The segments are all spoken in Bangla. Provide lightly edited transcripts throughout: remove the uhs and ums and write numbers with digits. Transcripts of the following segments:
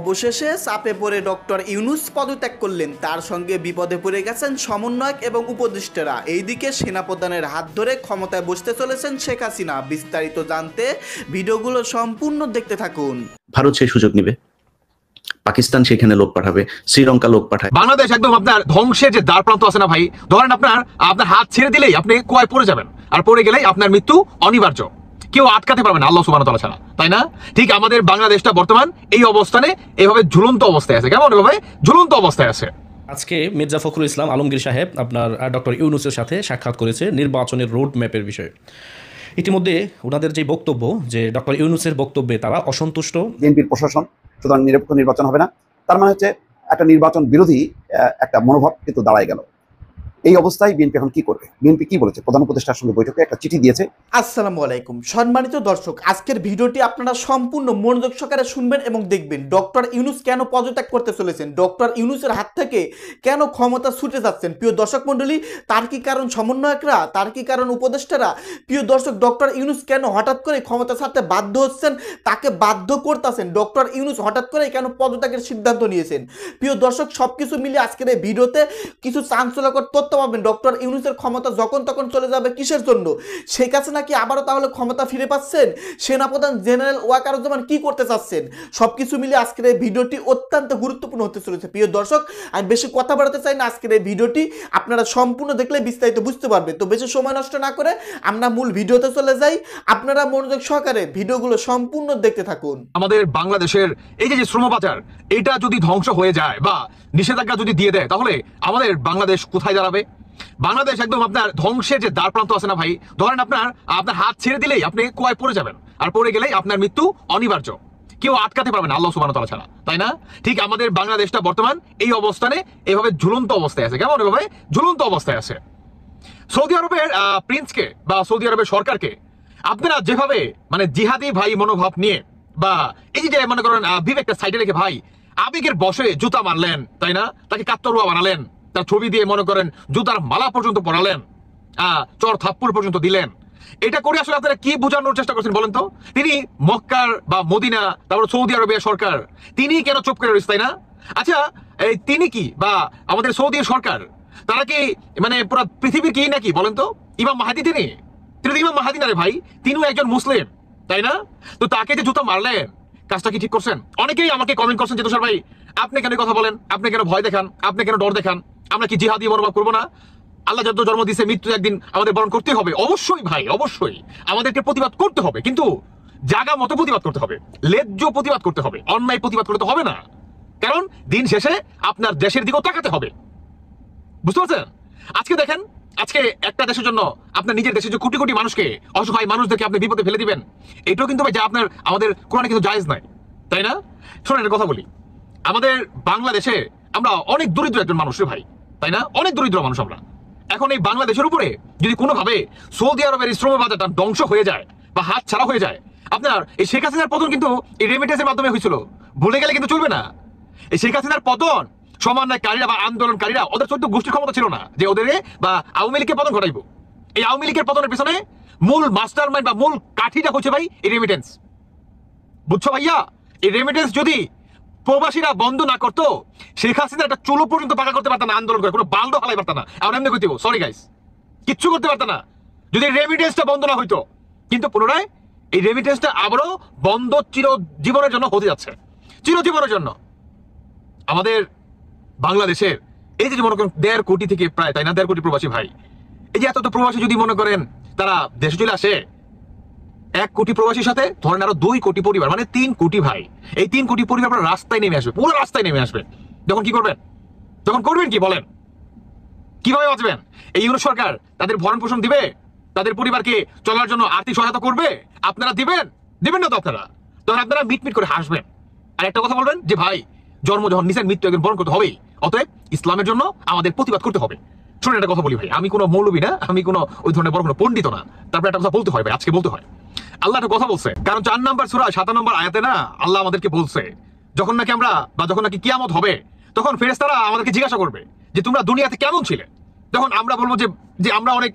অবশেষে চাপে পড়ে ডক্টর ইউনূস পদত্যাগ করলেন। তার সঙ্গে বিপদে পড়ে গেছেন সমন্বয়ক এবং উপদেষ্টারা। এইদিকে সেনাপ্রধানের হাত ধরে ক্ষমতায় বসতে চলেছেন শেখ হাসিনা। বিস্তারিত জানতে ভিডিওগুলো সম্পূর্ণ দেখতে থাকুন। ভারত সেই সুযোগ নেবে, পাকিস্তান সেখানে লোক পাঠাবে, শ্রীলঙ্কা লোক পাঠায়। বাংলাদেশ একদম আপনার ধ্বংসের যে দ্বার প্রান্ত আছে না ভাই, ধরেন আপনার হাত ছেড়ে দিলেই আপনি কুয়ায় পড়ে যাবেন, আর পড়ে গেলেই আপনার মৃত্যু অনিবার্য, কেউ আটকাতে পারবে না আল্লাহ সুবহানাহু ওয়া তাআলা ছাড়া, তাই না? ঠিক আমাদের বাংলাদেশটা বর্তমান এই অবস্থানে এভাবে ঝুলন্ত অবস্থায় আছে। কেমন এভাবে ঝুলন্ত অবস্থায় আছে? আজকে মির্জা ফখরুল ইসলাম আলমগীর সাহেব আপনার ডক্টর ইউনূসের সাথে সাক্ষাৎ করেছে নির্বাচনের রোড ম্যাপের বিষয়ে। ইতিমধ্যে ওনাদের যে বক্তব্য, যে ডক্টর ইউনূসের বক্তব্যে তারা অসন্তুষ্ট। বিএনপির প্রশাসন সুতরাং নিরপেক্ষ নির্বাচন হবে না, তার মানে হচ্ছে একটা নির্বাচন বিরোধী একটা মনোভাব কিন্তু দাঁড়ায় গেল। এই অবস্থায় বিএনপি এখন কি করবে? বিএনপি কি বলেছে? প্রধান উপদেষ্টার সঙ্গে বৈঠকে একটা চিঠি দিয়েছে। আসসালামু আলাইকুম সম্মানিত দর্শক, আজকের ভিডিওটি আপনারা সম্পূর্ণ মনোযোগ সহকারে শুনবেন এবং দেখবেন ডক্টর ইউনূস কেন পদত্যাগ করতে চলেছেন, ডক্টর ইউনূসের হাত থেকে কেন ক্ষমতা ছুটে যাচ্ছেন। প্রিয় দর্শক মণ্ডলী, তার কি কারণ সমন্বয়করা, তার কি কারণ উপদেষ্টারা? প্রিয় দর্শক, ডক্টর ইউনূস কেন হঠাৎ করে ক্ষমতা ছাড়তে বাধ্য হচ্ছেন, তাকে বাধ্য করতেছেন? ডক্টর ইউনূস হঠাৎ করে কেন পদত্যাগের সিদ্ধান্ত নিয়েছেন? প্রিয় দর্শক, সবকিছু মিলে আজকের এই ভিডিওতে কিছু চাঞ্চল্যকর তথ্য পাবেন। ডক্টর ইউনূসের ক্ষমতা যখন তখন চলে যাবে কিসের জন্য? শেখ হাসিনা কি আবারও তাহলে ক্ষমতা ফিরে পাচ্ছেন? সেনাপ্রধান জেনারেল ওয়াকারুজ্জামান কি করতে চাচ্ছেন? সবকিছু মিলে আজকের এই ভিডিওটি অত্যন্ত গুরুত্বপূর্ণ হতে চলেছে। প্রিয় দর্শক, আমি বেশি কথা বাড়াতে চাই না, আজকের এই ভিডিওটি আপনারা সম্পূর্ণ দেখলে বিস্তারিত বুঝতে পারবেন। তো বেশি সময় নষ্ট না করে আমরা মূল ভিডিওতে চলে যাই। আপনারা মনোযোগ সহকারে ভিডিওগুলো সম্পূর্ণ দেখতে থাকুন। আমাদের বাংলাদেশের এই যে শ্রম বাজার, এটা যদি ধ্বংস হয়ে যায় বা নিষেধাজ্ঞা যদি দিয়ে দেয়, তাহলে আমাদের বাংলাদেশ কোথায় দাঁড়াবে? বাংলাদেশ একদম আপনার ধ্বংসের যে দ্বার প্রান্ত আছে না ভাই, ধরেন আপনার হাত ছেড়ে দিলেই আপনি কুয়ায় পড়ে যাবেন, আর পড়ে গেলেই আপনার মৃত্যু অনিবার্য, কেউ আটকাতে পারবে না আল্লাহ সুবহানাহু ওয়া তাআলা ছাড়া, তাই না? ঠিক আমাদের বাংলাদেশটা বর্তমান এই অবস্থানে এভাবে ঝুলন্ত অবস্থায় আছে। কেমন এভাবে ঝুলন্ত অবস্থায় আছে? সৌদি আরবের প্রিন্সকে বা সৌদি আরবের সরকারকে আপনারা যেভাবে মানে জিহাদি ভাই মনোভাব নিয়ে বা এই যে মনে করেন বিবেকটা সাইডে রেখে ভাই আবেগের বশে জুতা মারলেন, তাই না? তাকে কাত্তরুয়া বানালেন, তার ছবি দিয়ে মনে করেন জুতার মালা পর্যন্ত পরালেন, চর থাপ্পড় পর্যন্ত দিলেন। এটা করে আসলে আপনারা কি বোঝানোর চেষ্টা করছেন বলেন তো? তিনি মক্কার বা মদিনা, তারপর সৌদি আরবের সরকার, তিনি কেন চুপ করে রয়েছে, তাই না? আচ্ছা, তিনি কি বা আমাদের সৌদি সরকার, তারা কি মানে পুরো পৃথিবীর কি নাকি বলেন তো? ইমাম মাহাদি তিনি ইমাম মাহাদি না রে ভাই, তিনিও একজন মুসলিম, তাই না? তো তাকে যে জুতা মারলেন, কাজটা কি ঠিক করছেন? অনেকেই আমাকে কমেন্ট করছেন যে তুষার ভাই আপনি কেন কথা বলেন, আপনি কেন ভয় দেখান, আপনি কেন ডর দেখান, আমরা কি জিহাদি মনোভাব করবো না? আল্লাহ যত জন্ম দিচ্ছে, মৃত্যু একদিন আমাদের বরণ করতে হবে। অবশ্যই ভাই, অবশ্যই আমাদেরকে প্রতিবাদ করতে হবে, কিন্তু জায়গা মতো প্রতিবাদ করতে হবে, লেজ্জ প্রতিবাদ করতে হবে, অন্যায় প্রতিবাদ করতে হবে না। কারণ দিন শেষে আপনার দেশের দিকেও তাকাতে হবে, বুঝতে পারছেন? আজকে দেখেন, আজকে একটা দেশের জন্য আপনার নিজের দেশের যে কোটি কোটি মানুষকে, অসহায় মানুষদেরকে আপনি বিপদে ফেলে দিবেন, এটাও কিন্তু ভাই যা আপনার আমাদের কোরআনে কিন্তু জায়েজ নাই, তাই না? শোনেন একটা কথা বলি, আমাদের বাংলাদেশে আমরা অনেক দরিদ্র একজন মানুষ রে ভাই, তাই না? অনেক দরিদ্র মানুষ আমরা। এখন এই বাংলাদেশের উপরে যদি কোনোভাবে সৌদি আরবের শ্রম বাজারটা ধ্বংস হয়ে যায় বা হাত ছাড়া হয়ে যায়, আপনার এই শেখ হাসিনার পতন কিন্তু এই রেমিটেন্সের মাধ্যমে হয়েছিল, ভুলে গেলে কিন্তু চলবে না। এই শেখ হাসিনার পতন সমন্বয়কারীরা বা আন্দোলনকারীরা, ওদের 14 গোষ্ঠীর ক্ষমতা ছিল না যে ওদের বা আওয়ামী লীগের পতন ঘটাইবো। এই আওয়ামী লীগের পতনের পিছনে মূল মাস্টার মাইন্ড বা মূল কাঠিটা হচ্ছে ভাই এই রেমিটেন্স, বুঝছো ভাইয়া? এই রেমিটেন্স যদি প্রবাসীরা বন্ধ না করতো, শেখ হাসিনা একটা চুলো পর্যন্ত পাকা করতে পারত না, আন্দোলন করে কোনো বালদো হালাই পারত না, আর এমনি কইতে সরি গাইস, কিচ্ছু করতে পারত না যদি রেমিটেন্সটা বন্ধ না হইতো। কিন্তু পুনরায় এই রেমিটেন্সটা আবারও বন্ধ চিরজীবনের জন্য হতে যাচ্ছে, চিরজীবনের জন্য। আমাদের বাংলাদেশের এই যে মনে করেন 1.5 কোটি থেকে প্রায়, তাই না, 1.5 কোটি প্রবাসী ভাই, এই যে এত প্রবাসী যদি মনে করেন তারা দেশে চলে আসে, 1 কোটি প্রবাসীর সাথে ধরেন আরো 2 কোটি পরিবার, মানে 3 কোটি ভাই। এই 3 কোটি পরিবার রাস্তায় নেমে আসবে, পুরো রাস্তায় নেমে আসবে। যখন কি করবেন? তখন করবেন কি বলেন? কিভাবে বাঁচবেন? এই ইউনূস সরকার তাদের ভরণ পোষণ দিবে, তাদের পরিবারকে চলার জন্য আর্থিক সহায়তা করবে? আপনারা দিবেন? দিবেন না তো আপনারা। তখন আপনারা মিটমিট করে হাসবেন আর একটা কথা বলবেন যে ভাই জন্ম যখন নিচের মৃত্যু একদিন বরণ করতে হবেই, অতএব ইসলামের জন্য আমাদের প্রতিবাদ করতে হবে। শুনুন একটা কথা বলি ভাই, আমি কোনো মৌলবী না, আমি কোনো ওই ধরনের বড় কোনো পণ্ডিত না, তারপরে একটা কথা বলতে হয় ভাই, আজকে বলতে হয়। আল্লাহ একটা কথা বলছে, কারণ 4 নম্বর সূরা 7 নম্বর আয়াতে না আল্লাহ আমাদেরকে বলছে, যখন নাকি আমরা বা যখন নাকি কিয়ামত হবে, তখন ফেরেশতারা আমাদেরকে জিজ্ঞাসা করবে যে তোমরা দুনিয়াতে কেমন ছিলে, তখন আমরা বলবো যে যে আমরা অনেক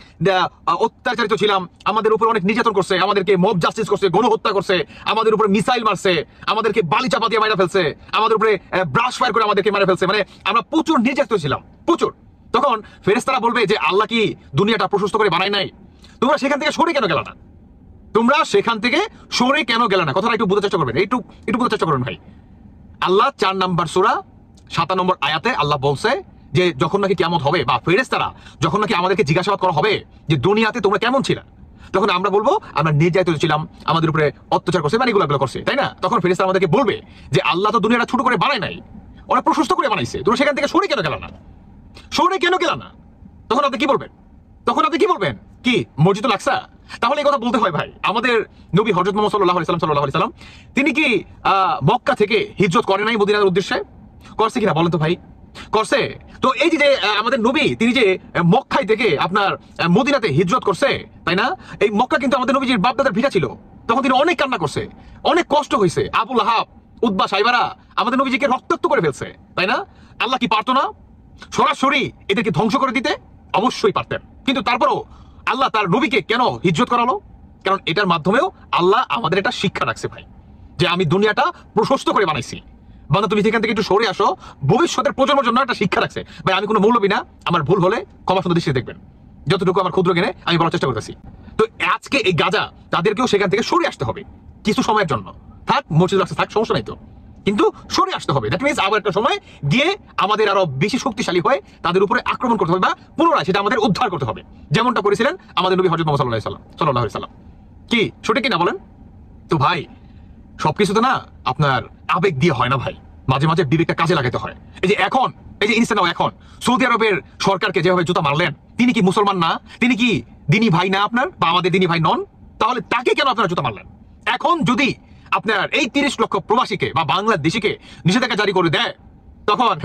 অত্যাচারিত ছিলাম, আমাদের উপর অনেক নির্যাতন করছে, আমাদেরকে মব জাস্টিস করছে, গণহত্যা করছে, আমাদের উপরে মিসাইল মারছে, আমাদেরকে বালি চাপা দিয়ে মারা ফেলছে, আমাদের উপরে ব্রাশ ফায়ার করে আমাদেরকে মারা ফেলছে, মানে আমরা প্রচুর নির্যাতিত ছিলাম, প্রচুর। তখন ফেরেশতারা বলবে যে আল্লাহ কি দুনিয়াটা প্রশস্ত করে বানায় নাই? তোমরা সেখান থেকে সরে কেন গেল না? তোমরা সেখান থেকে সরে কেন গেল না? কথাটা একটু বোঝার চেষ্টা করবেন, একটু বোঝার চেষ্টা করবেন ভাই। আল্লাহ 4 নম্বর সূরা 7 নম্বর আয়াতে আল্লাহ বলছে যে যখন নাকি কিয়ামত হবে বা ফেরেশতারা যখন নাকি আমাদেরকে জিজ্ঞাসাবাদ করা হবে যে দুনিয়াতে তোমরা কেমন ছিলা, তখন আমরা বলবো আমরা নির্যাতিত ছিলাম, আমাদের উপরে অত্যাচার করছে, মানে এগুলো করছে, তাই না? তখন ফেরেশতারা আমাদেরকে বলবে যে আল্লাহ তো দুনিয়াটা ছোট করে বানায় নাই, ওরা প্রশস্ত করে বানাইছে, তোমরা সেখান থেকে সরে কেন গেল না? সরে কেন গেল না? তখন আপনি কি বলবেন? তখন আপনি কি বলবেন? কি মসজিদ লাগছা? তাহলে এই কথা বলতে হয় ভাই। আমাদের নবী হযরত মুহাম্মদ সাল্লাল্লাহু আলাইহি সাল্লাম তিনি কি মক্কা থেকে হিজরত করে নাই মদিনার উদ্দেশ্যে? করছে কিনা বলেন তো ভাই? করছে। তো এই যে আমাদের নবী তিনি যে মক্কায় থেকে আপনার মদিনাতে হিজরত করছে, তাই না? এই মক্কা কিন্তু আমাদের নবীজির বাপদাদার ভিটা ছিল। তখন তিনি অনেক কান্না করছে, অনেক কষ্ট হয়েছে। আবু লাহাব, উতবা, সাইবারা আমাদের নবীজিকে রক্তাক্ত করে ফেলছে, তাই না? আল্লাহ কি পারতো না সরাসরি এদেরকে ধ্বংস করে দিতে? অবশ্যই পারতেন। কিন্তু তারপরও আল্লাহ তার নবীকে কেন হিজরত করালো? কারণ এটার মাধ্যমেও আল্লাহ আমাদের একটা শিক্ষা রাখছে ভাই, যে আমি দুনিয়াটা প্রশস্ত করে বানাইছি, বান্দা তুমি সেখান থেকে একটু সরে আসো, ভবিষ্যতের প্রজন্মের জন্য একটা শিক্ষা রাখছে ভাই। আমি কোনো মৌলবী না, আমার ভুল হলে ক্ষমা সুন্দর দৃষ্টিতে দেখবেন, যতটুকু আমার ক্ষুদ্র জ্ঞানে আমি বলার চেষ্টা করতেছি। তো আজকে এই গাজা তাদেরকেও সেখান থেকে সরে আসতে হবে কিছু সময়ের জন্য। থাক মসজিদ রাখছে, থাক, সমস্যা নাই তো, কিন্তু সরে আসতে হবে। দ্যাট মিনস আবার একটা সময় গিয়ে আমাদের আরো বেশি শক্তিশালী হয়ে তাদের উপরে আক্রমণ করতে হবে, বা পুনরায় সেটা আমাদের উদ্ধার করতে হবে, যেমনটা করেছিলেন আমাদের নবী হযরত মুহাম্মদ সাল্লাল্লাহু আলাইহি সাল্লাম। কি সঠিক কি না বলেন? তো ভাই সবকিছু তো না আপনার আবেগ দিয়ে হয় না ভাই, মাঝে মাঝে বিবেকটা কাজে লাগাতে হয়। এই যে এখন এই যে ইনস্ট্যান্ট এখন সৌদি আরবের সরকারকে যেভাবে জুতা মারলেন, তিনি কি মুসলমান না? তিনি কি দিনী ভাই না আপনার, বা আমাদের দিনী ভাই নন? তাহলে তাকে কেন আপনারা জুতা মারলেন? এখন যদি আপনার এই 30 লক্ষ প্রবাসীকে বা বাংলাদেশিকে নিষেধাজ্ঞা জারি করে দেয়, তখন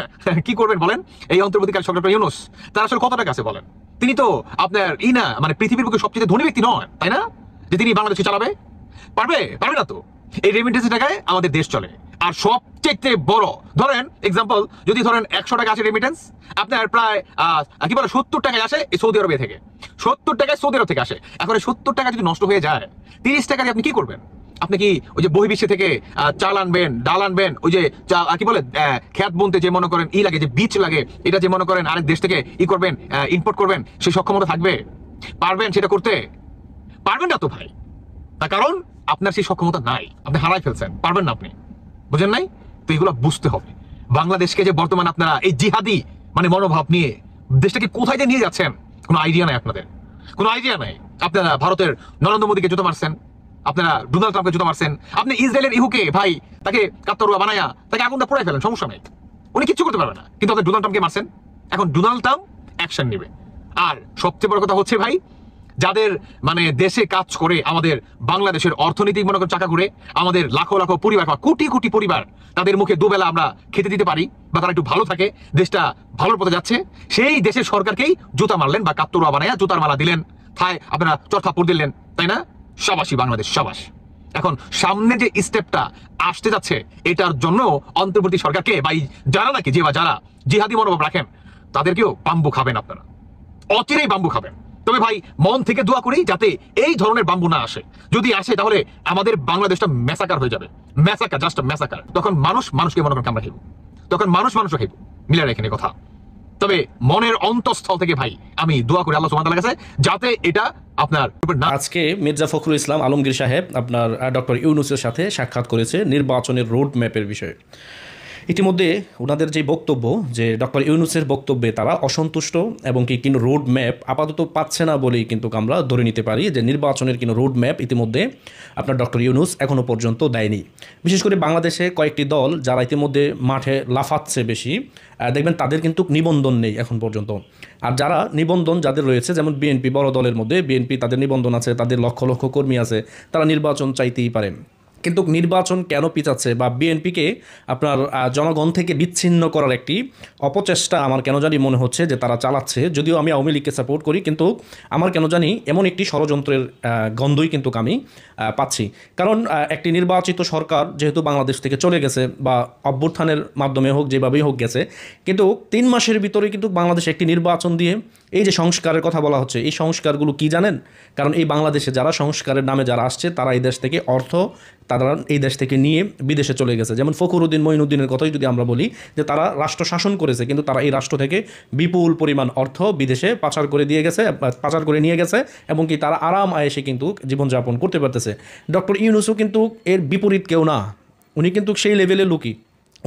কি করবেন বলেন? এই অন্তর্বর্তীকালীন সরকার ডক্টর ইউনূস, তার আসলে কত টাকা আছে বলেন? তিনি তো আপনার না মানে পৃথিবীর বুকে সবচেয়ে ধনী ব্যক্তি নয়, তাই না? যে তিনি বাংলাদেশে চালাবে পারবে না তো। এই রেমিটেন্সের টাকায় আমাদের দেশ চলে। আর সবচেয়ে বড় ধরেন এক্সাম্পল, যদি ধরেন 100 টাকা আসে রেমিটেন্স, আপনার প্রায় কি বলে 70 টাকায় আসে এই সৌদি আরবে থেকে, 70 টাকায় সৌদি আরব থেকে আসে। এখন 70 টাকা যদি নষ্ট হয়ে যায়, 30 টাকা দিয়ে আপনি কি করবেন? আপনি কি ওই যে বহির্বিশ্ব থেকে চাল আনবেন, ডাল আনবেন, ওই যে কি বলে খেত বুনতে যে মনে করেন লাগে, যে বীজ লাগে, এটা যে মনে করেন আরেক দেশ থেকে করবেন, ইম্পোর্ট করবেন, সেই সক্ষমতা থাকবে? পারবেন সেটা করতে? পারবেন না তো ভাই। তার কারণ আপনার সেই সক্ষমতা নাই, আপনি হারাই ফেলছেন, পারবেন না আপনি, বুঝেন নাই? তো এগুলো বুঝতে হবে। বাংলাদেশকে যে বর্তমান আপনারা এই জিহাদি মানে মনোভাব নিয়ে দেশটাকে কোথায় যে নিয়ে যাচ্ছেন, কোনো আইডিয়া নাই আপনাদের, কোনো আইডিয়া নাই। আপনারা ভারতের নরেন্দ্র মোদীকে জুতো মারছেন, আপনারা ডোনাল্ড ট্রাম্পকে জুতো মারছেন, আপনি ইসরায়েলের ইহুকে ভাই তাকে কাত্তারুয়া বানায়া তাকে আগুনটা পোড়াই ফেলেন, সমস্যা নাই, উনি কিচ্ছু করতে পারবে না। কিন্তু আপনি ডোনাল্ড ট্রাম্পকে মারছেন, এখন ডোনাল্ড ট্রাম্প অ্যাকশন নেবে। আর সবচেয়ে বড় কথা হচ্ছে ভাই, যাদের মানে দেশে কাজ করে আমাদের বাংলাদেশের অর্থনীতি মনে করেন চাকা ঘুরে, আমাদের লাখো লাখো পরিবার বা কোটি কোটি পরিবার তাদের মুখে দুবেলা আমরা খেতে দিতে পারি, বা তারা একটু ভালো থাকে, দেশটা ভালোর পথে যাচ্ছে, সেই দেশের সরকারকেই জুতা মারলেন বা কাত্তরুয়া বানায়া জুতার মালা দিলেন, থায় আপনারা চরথাপ্পড় দিলেন, তাই না? সাবাসী বাংলাদেশ, সাবাস। এখন সামনে যে স্টেপটা আসতে যাচ্ছে, এটার জন্য অন্তর্বর্তী সরকারকে বা যারা নাকি যে বা যারা জিহাদি মনোভাব রাখেন, তাদেরকেও বাম্বু খাবেন আপনারা, অচিরেই বাম্বু খাবেন। তবে ভাই মন থেকে দোয়া করি যাতে এই ধরনের বাম্বু না আসে। যদি আসে তাহলে আমাদের বাংলাদেশটা ম্যাসাকার হয়ে যাবে, ম্যাসাকার, জাস্ট ম্যাসাকার। তখন মানুষ মানুষকে মনে করেন কামড়া খাইব, তখন মানুষ মানুষও খাইব, মিলে এখানে কথা। তবে মনের অন্তঃস্থল থেকে ভাই আমি দোয়া করি আল্লাহ সুবহানাহু ওয়া তাআলার কাছে যাতে এটা আপনার না। আজকে মির্জা ফখরুল ইসলাম আলমগীর সাহেব আপনার ডক্টর ইউনূসের সাথে সাক্ষাৎ করেছে নির্বাচনের রোড ম্যাপের বিষয়ে। ইতিমধ্যে ওনাদের যে বক্তব্য, যে ডক্টর ইউনূসের বক্তব্যে তারা অসন্তুষ্ট এবং কিন্তু রোড ম্যাপ আপাতত পাচ্ছে না বলেই কিন্তু আমরা ধরে নিতে পারি যে নির্বাচনের রোড ম্যাপ ইতিমধ্যে আপনার ডক্টর ইউনূস এখনও পর্যন্ত দেয়নি। বিশেষ করে বাংলাদেশে কয়েকটি দল যারা ইতিমধ্যে মাঠে লাফাচ্ছে বেশি, দেখবেন তাদের কিন্তু নিবন্ধন নেই এখন পর্যন্ত। আর যারা নিবন্ধন যাদের রয়েছে, যেমন বিএনপি, বড় দলের মধ্যে বিএনপি, তাদের নিবন্ধন আছে, তাদের লক্ষ লক্ষ কর্মী আছে, তারা নির্বাচন চাইতেই পারেন। কিন্তু নির্বাচন কেন পিছাচ্ছে বা বিএনপিকে আপনার জনগণ থেকে বিচ্ছিন্ন করার একটি অপচেষ্টা আমার কেন জানি মনে হচ্ছে যে তারা চালাচ্ছে। যদিও আমি আওয়ামী লীগকে সাপোর্ট করি, কিন্তু আমার কেন জানি এমন একটি ষড়যন্ত্রের গন্ধই কিন্তু আমি পাচ্ছি। কারণ একটি নির্বাচিত সরকার যেহেতু বাংলাদেশ থেকে চলে গেছে বা অভ্যুত্থানের মাধ্যমে হোক যেভাবেই হোক গেছে, কিন্তু 3 মাসের ভিতরে কিন্তু বাংলাদেশে একটি নির্বাচন দিয়ে এই যে সংস্কারের কথা বলা হচ্ছে, এই সংস্কারগুলো কি জানেন? কারণ এই বাংলাদেশে যারা সংস্কারের নামে যারা আসছে তারা এই দেশ থেকে অর্থ তারা এই দেশ থেকে নিয়ে বিদেশে চলে গেছে। যেমন ফখরুদ্দিন মঈনুদ্দিনের কথাই যদি আমরা বলি, যে তারা রাষ্ট্র শাসন করেছে কিন্তু তারা এই রাষ্ট্র থেকে বিপুল পরিমাণ অর্থ বিদেশে পাচার করে নিয়ে গেছে এবং কি তারা আরাম আয়েসে কিন্তু জীবনযাপন করতে পারতেছে। ডক্টর ইউনূসও কিন্তু এর বিপরীত কেউ না, উনি কিন্তু সেই লেভেলের লোকই।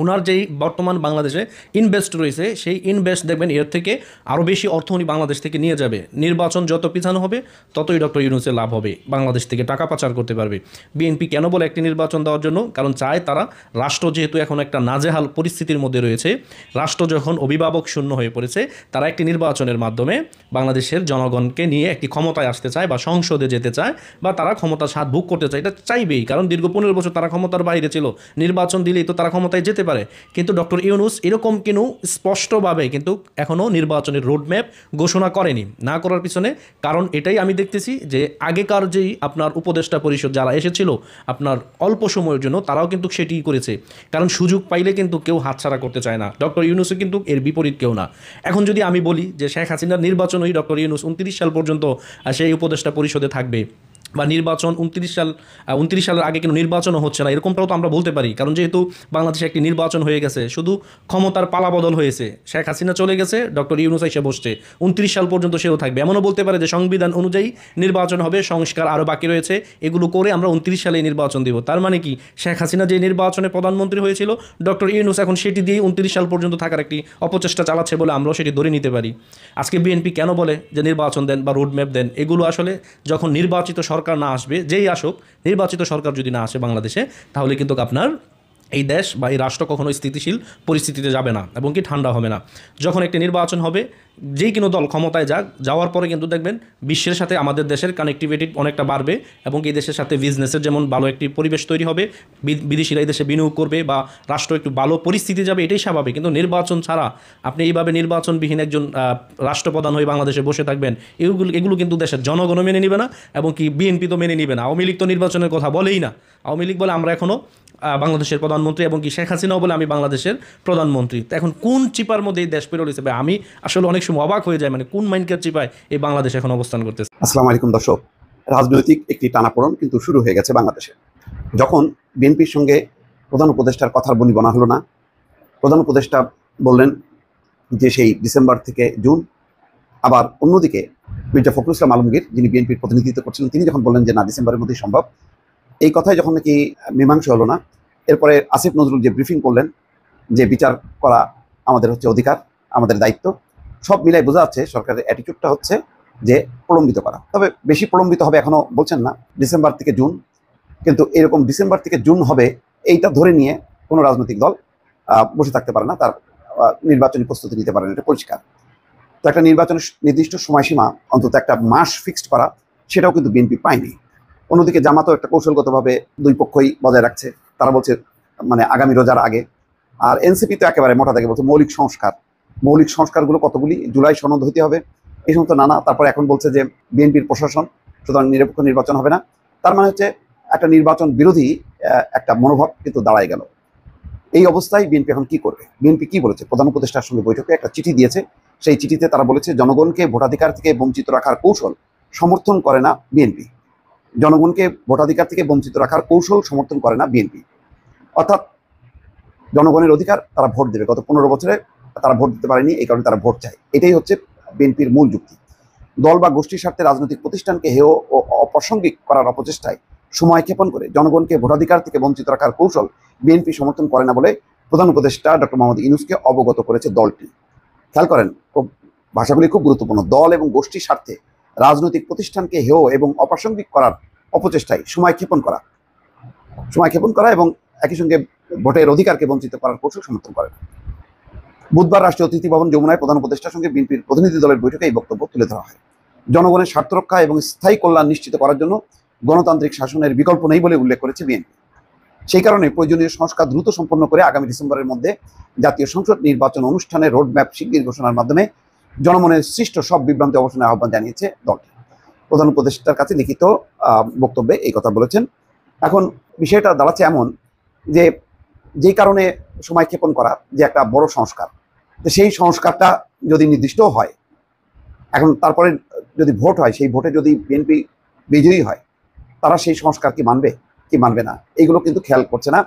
ওনার যেই বর্তমান বাংলাদেশে ইনভেস্ট রয়েছে সেই ইনভেস্ট দেখবেন এর থেকে আরও বেশি অর্থ উনি বাংলাদেশ থেকে নিয়ে যাবে। নির্বাচন যত পিছানো হবে ততই ডক্টর ইউনূসের লাভ হবে, বাংলাদেশ থেকে টাকা পাচার করতে পারবে। বিএনপি কেন বলে একটি নির্বাচন দেওয়ার জন্য? কারণ চায় তারা রাষ্ট্র যেহেতু এখন একটা নাজেহাল পরিস্থিতির মধ্যে রয়েছে, রাষ্ট্র যখন অভিভাবক শূন্য হয়ে পড়েছে, তারা একটি নির্বাচনের মাধ্যমে বাংলাদেশের জনগণকে নিয়ে একটি ক্ষমতায় আসতে চায় বা সংসদে যেতে চায় বা তারা ক্ষমতার স্বাদ ভোগ করতে চায়। এটা চাইবেই, কারণ দীর্ঘ 15 বছর তারা ক্ষমতার বাইরে ছিল, নির্বাচন দিলেই তো তারা ক্ষমতায় যেতে পারে। কিন্তু ডক্টর ইউনূস এরকম কিন্তু স্পষ্টভাবে কিন্তু এখনও নির্বাচনের রোডম্যাপ ঘোষণা করেনি। না করার পিছনে কারণ এটাই আমি দেখতেছি যে আগেকার যেই আপনার উপদেষ্টা পরিষদ যারা এসেছিল আপনার অল্প সময়ের জন্য, তারাও কিন্তু সেটিই করেছে। কারণ সুযোগ পাইলে কিন্তু কেউ হাতছাড়া করতে চায় না। ডক্টর ইউনূসও কিন্তু এর বিপরীত কেউ না। এখন যদি আমি বলি যে শেখ হাসিনার নির্বাচনই ডক্টর ইউনূস 29 সাল পর্যন্ত সেই উপদেষ্টা পরিষদে থাকবে বা নির্বাচন 29 সালের আগে কিন্তু নির্বাচনও হচ্ছে না, এরকমটাও তো আমরা বলতে পারি। কারণ যেহেতু বাংলাদেশে একটি নির্বাচন হয়ে গেছে, শুধু ক্ষমতার পালাবদল হয়েছে, শেখ হাসিনা চলে গেছে, ডক্টর ইউনূস এসে বসছে, 29 সাল পর্যন্ত সেও থাকবে। এমনও বলতে পারে যে সংবিধান অনুযায়ী নির্বাচন হবে, সংস্কার আরও বাকি রয়েছে, এগুলো করে আমরা 29 সালে নির্বাচন দেব। তার মানে কি শেখ হাসিনা যে নির্বাচনে প্রধানমন্ত্রী হয়েছিল, ডক্টর ইউনূস এখন সেটি দিয়েই 29 সাল পর্যন্ত থাকার একটি অপচেষ্টা চালাচ্ছে বলে আমরাও সেটি ধরে নিতে পারি। আজকে বিএনপি কেন বলে যে নির্বাচন দেন বা রোডম্যাপ দেন, এগুলো আসলে যখন নির্বাচিত সরকার না আসবে, যেই আসুক, নির্বাচিত সরকার যদি না আসে বাংলাদেশে, তাহলে কিন্তু আপনার এই দেশ বা এই রাষ্ট্র কখনো স্থিতিশীল পরিস্থিতিতে যাবে না এবং কি ঠান্ডা হবে না। যখন একটি নির্বাচন হবে, যেই কোনো দল ক্ষমতায় যাওয়ার পরে কিন্তু দেখবেন বিশ্বের সাথে আমাদের দেশের কানেক্টিভিটি অনেকটা বাড়বে এবং এই দেশের সাথে বিজনেসের যেমন ভালো একটি পরিবেশ তৈরি হবে, বিদেশিরা এই দেশে বিনিয়োগ করবে বা রাষ্ট্র একটু ভালো পরিস্থিতি যাবে, এটাই স্বাভাবিক। কিন্তু নির্বাচন ছাড়া আপনি এইভাবে নির্বাচনবিহীন একজন রাষ্ট্রপ্রধান হয়ে বাংলাদেশে বসে থাকবেন, এগুলো কিন্তু দেশের জনগণও মেনে নিবে না এবং কি বিএনপি তো মেনে নিবে না। আওয়ামী লীগ তো নির্বাচনের কথা বলেই না। আওয়ামী লীগ বলে আমরা এখনও বাংলাদেশের প্রধানমন্ত্রী এবং কি শেখ হাসিনাও বলে আমি বাংলাদেশের প্রধানমন্ত্রী। তো এখন কোন চিপার মধ্যে এই দেশ পেরো রয়েছে? আমি আসলে অনেক সময় অবাক হয়ে যায়, মানে কোন মাইন্ডকের চিপায় এই বাংলাদেশ এখন অবস্থান করতেছে। আসসালামু আলাইকুম দর্শক, রাজনৈতিক একটি টানাপোড়েন কিন্তু শুরু হয়ে গেছে বাংলাদেশে। যখন বিএনপির সঙ্গে প্রধান উপদেষ্টার কথার বনি বনা হলো না, প্রধান উপদেষ্টা বললেন যে সেই ডিসেম্বর থেকে জুন, আবার অন্যদিকে মির্জা ফখরুল ইসলাম আলমগীর যিনি বিএনপির প্রতিনিধিত্ব করছিলেন, তিনি যখন বললেন যে না ডিসেম্বরের মধ্যেই সম্ভব, এই কথাই যখন নাকি মীমাংসা হলো না, এরপরে আসিফ নজরুল যে ব্রিফিং করলেন যে বিচার করা আমাদের হচ্ছে অধিকার, আমাদের দায়িত্ব, সব মিলাই বোঝা যাচ্ছে সরকারের অ্যাটিটিউডটা হচ্ছে যে প্রলম্বিত করা। তবে বেশি প্রলম্বিত হবে এখনো বলছেন না, ডিসেম্বর থেকে জুন, কিন্তু এরকম ডিসেম্বর থেকে জুন হবে এইটা ধরে নিয়ে কোনো রাজনৈতিক দল বসে থাকতে পারে না, তার নির্বাচনী প্রস্তুতি নিতে পারে না, এটা পরিষ্কার। তো একটা নির্বাচনের নির্দিষ্ট সময়সীমা অন্তত একটা মাস ফিক্সড করা, সেটাও কিন্তু বিএনপি পায়নি। অন্যদিকে জামাতও একটা কৌশলগতভাবে দুই পক্ষই বজায় রাখছে, তারা বলছে মানে আগামী রোজার আগে। আর এনসিপি তো একেবারে মোটা থেকে বলছে মৌলিক সংস্কারগুলো কতগুলি, জুলাই সনদ হইতে হবে, এই সমস্ত নানা। তারপর এখন বলছে যে বিএনপির প্রশাসন, সুতরাং নিরপেক্ষ নির্বাচন হবে না। তার মানে হচ্ছে একটা নির্বাচন বিরোধী একটা মনোভাব কিন্তু দাঁড়ায় গেল। এই অবস্থায় বিএনপি এখন কি করবে? বিএনপি কি বলেছে? প্রধান উপদেষ্টার সঙ্গে বৈঠকে একটা চিঠি দিয়েছে, সেই চিঠিতে তারা বলেছে জনগণকে ভোটাধিকার থেকে বঞ্চিত রাখার কৌশল সমর্থন করে না বিএনপি। জনগণকে ভোটাধিকার থেকে বঞ্চিত রাখার কৌশল সমর্থন করে না বিএনপি, অর্থাৎ জনগণের অধিকার, তারা ভোট দেবে। গত 15 বছরে তারা ভোট দিতে পারেনি, এই কারণে তারা ভোট চায়। এটাই হচ্ছে বিএনপির মূল যুক্তি। দল বা গোষ্ঠীর স্বার্থে রাজনৈতিক প্রতিষ্ঠানকে হেয় ও অপ্রাসঙ্গিক করার অপচেষ্টায় সময় ক্ষেপণ করে জনগণকে ভোটাধিকার থেকে বঞ্চিত রাখার কৌশল বিএনপি সমর্থন করে না বলে প্রধান উপদেষ্টা ডক্টর মোহাম্মদ ইউনূসকে অবগত করেছে দলটি। খেয়াল করেন, ভাষাগুলি খুব গুরুত্বপূর্ণ। দল এবং গোষ্ঠীর স্বার্থে রাজনৈতিক প্রতিষ্ঠানকে হেয় এবং অপ্রাসঙ্গিক করার অপচেষ্টায় সময় ক্ষেপণ করা এবং একই সঙ্গে ভোটের অধিকারকে বঞ্চিত করার কৌশল সমর্থন করে। বুধবার রাষ্ট্রীয় অতিথি ভবন যমুনায় প্রধান উপদেষ্টার সঙ্গে বিএনপির প্রতিনিধি দলের বৈঠকে এই বক্তব্য তুলে ধরা হয়। জনগণের স্বার্থ রক্ষা এবং স্থায়ী কল্যাণ নিশ্চিত করার জন্য গণতান্ত্রিক শাসনের বিকল্প নেই বলে উল্লেখ করেছে বিএনপি। সেই কারণে প্রয়োজনীয় সংস্কার দ্রুত সম্পন্ন করে আগামী ডিসেম্বরের মধ্যে জাতীয় সংসদ নির্বাচন অনুষ্ঠানের রোডম্যাপ শিগগির ঘোষণার মাধ্যমে জনমনের সৃষ্ট সব বিভ্রান্তি অবসানের আহ্বান জানিয়েছে দলটি। প্রধান উপদেষ্টার কাছে লিখিত বক্তব্যে এই কথা বলেছেন। এখন বিষয়টা দাঁড়াচ্ছে এমন যে যেই কারণে সময় ক্ষেপণ করা যে একটা বড় সংস্কার, তো সেই সংস্কারটা যদি নির্দিষ্ট হয়, এখন তারপরে যদি ভোট হয়, সেই ভোটে যদি বিএনপি বিজয়ী হয়, তারা সেই সংস্কার কি মানবে কি মানবে না, এইগুলো কিন্তু খেয়াল করছে না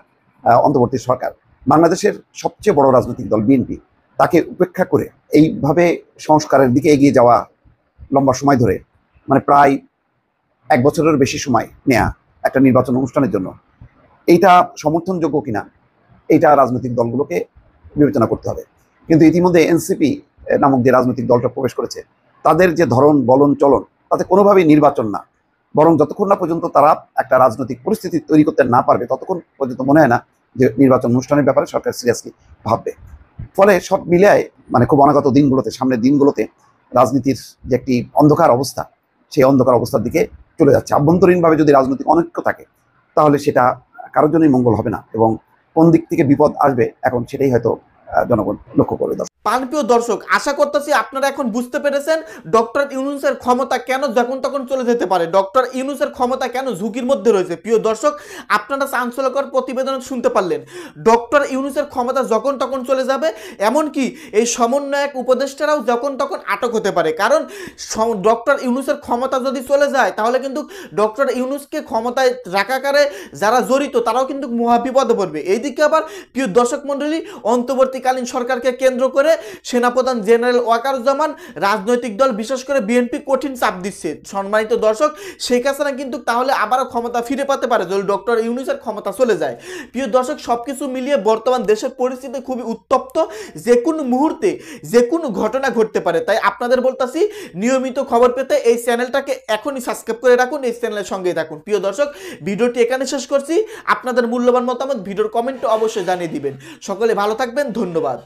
অন্তর্বর্তী সরকার। বাংলাদেশের সবচেয়ে বড় রাজনৈতিক দল বিএনপি, তাকে উপেক্ষা করে এইভাবে সংস্কারের দিকে এগিয়ে যাওয়া লম্বা সময় ধরে, মানে প্রায় 1 বছরের বেশি সময় নেয়া একটা নির্বাচন অনুষ্ঠানের জন্য, এইটা সমর্থনযোগ্য কিনা এইটা রাজনৈতিক দলগুলোকে বিবেচনা করতে হবে। কিন্তু ইতিমধ্যে এনসিপি নামক যে রাজনৈতিক দলটা প্রবেশ করেছে, তাদের যে ধরন বলন চলন, তাতে কোনোভাবেই নির্বাচন না, বরং যতক্ষণ না পর্যন্ত তারা একটা রাজনৈতিক পরিস্থিতি তৈরি করতে না পারবে, ততক্ষণ পর্যন্ত মনে হয় না যে নির্বাচন অনুষ্ঠানের ব্যাপারে সরকার সিরিয়াসলি ভাববে। ফলে সব মিলিয়ে মানে খুব অনাগত দিনগুলোতে, সামনের দিনগুলোতে রাজনীতির যে একটি অন্ধকার অবস্থা, সেই অন্ধকার অবস্থার দিকে চলে যাচ্ছে। আভ্যন্তরীণভাবে যদি রাজনৈতিক অনৈক্য থাকে, তাহলে সেটা কারোর জন্যই মঙ্গল হবে না, এবং কোন দিক থেকে বিপদ আসবে এখন সেটাই হয়তো জনগণ লক্ষ্য করবে। প্রিয় দর্শক, আশা করতেছি আপনারা এখন বুঝতে পেরেছেন ডক্টর ইউনূসের ক্ষমতা কেন যখন তখন চলে যেতে পারে, ডক্টর ইউনূসের ক্ষমতা কেন ঝুঁকির মধ্যে রয়েছে। প্রিয় দর্শক, আপনারা চাঞ্চল্যকর প্রতিবেদন শুনতে পারলেন। ডক্টর ইউনূসের ক্ষমতা যখন তখন চলে যাবে, এমনকি এই সমন্বয়ক উপদেষ্টারাও যখন তখন আটক হতে পারে। কারণ ডক্টর ইউনূসের ক্ষমতা যদি চলে যায়, তাহলে কিন্তু ডক্টর ইউনূসকে ক্ষমতায় রাখাকারে যারা জড়িত, তারাও কিন্তু মহাবিপদে পড়বে। এইদিকে আবার প্রিয় দর্শক মণ্ডলী, অন্তর্বর্তীকালীন সরকারকে কেন্দ্র করে সেনাপ্রধান জেনারেল ওয়াকারুজ্জামান, রাজনৈতিক দল বিশেষ করে বিএনপি কঠিন চাপ দিচ্ছে। সম্মানিত দর্শক, শেখ হাসিনা কিন্তু তাহলে আবারও ক্ষমতা ফিরে পেতে পারে যদি ডক্টর ইউনূসের ক্ষমতা চলে যায়। প্রিয় দর্শক, সবকিছু মিলিয়ে বর্তমান দেশের পরিস্থিতি খুবই উত্তপ্ত, যে কোনো মুহূর্তে যে কোনো ঘটনা ঘটতে পারে। তাই আপনাদের বলতাছি, নিয়মিত খবর পেতে এই চ্যানেলটাকে এখনই সাবস্ক্রাইব করে রাখুন, এই চ্যানেলের সঙ্গেই থাকুন। প্রিয় দর্শক, ভিডিওটি এখানে শেষ করছি। আপনাদের মূল্যবান মতামত ভিডিওর কমেন্টে অবশ্যই জানিয়ে দিবেন। সকলে ভালো থাকবেন, ধন্যবাদ।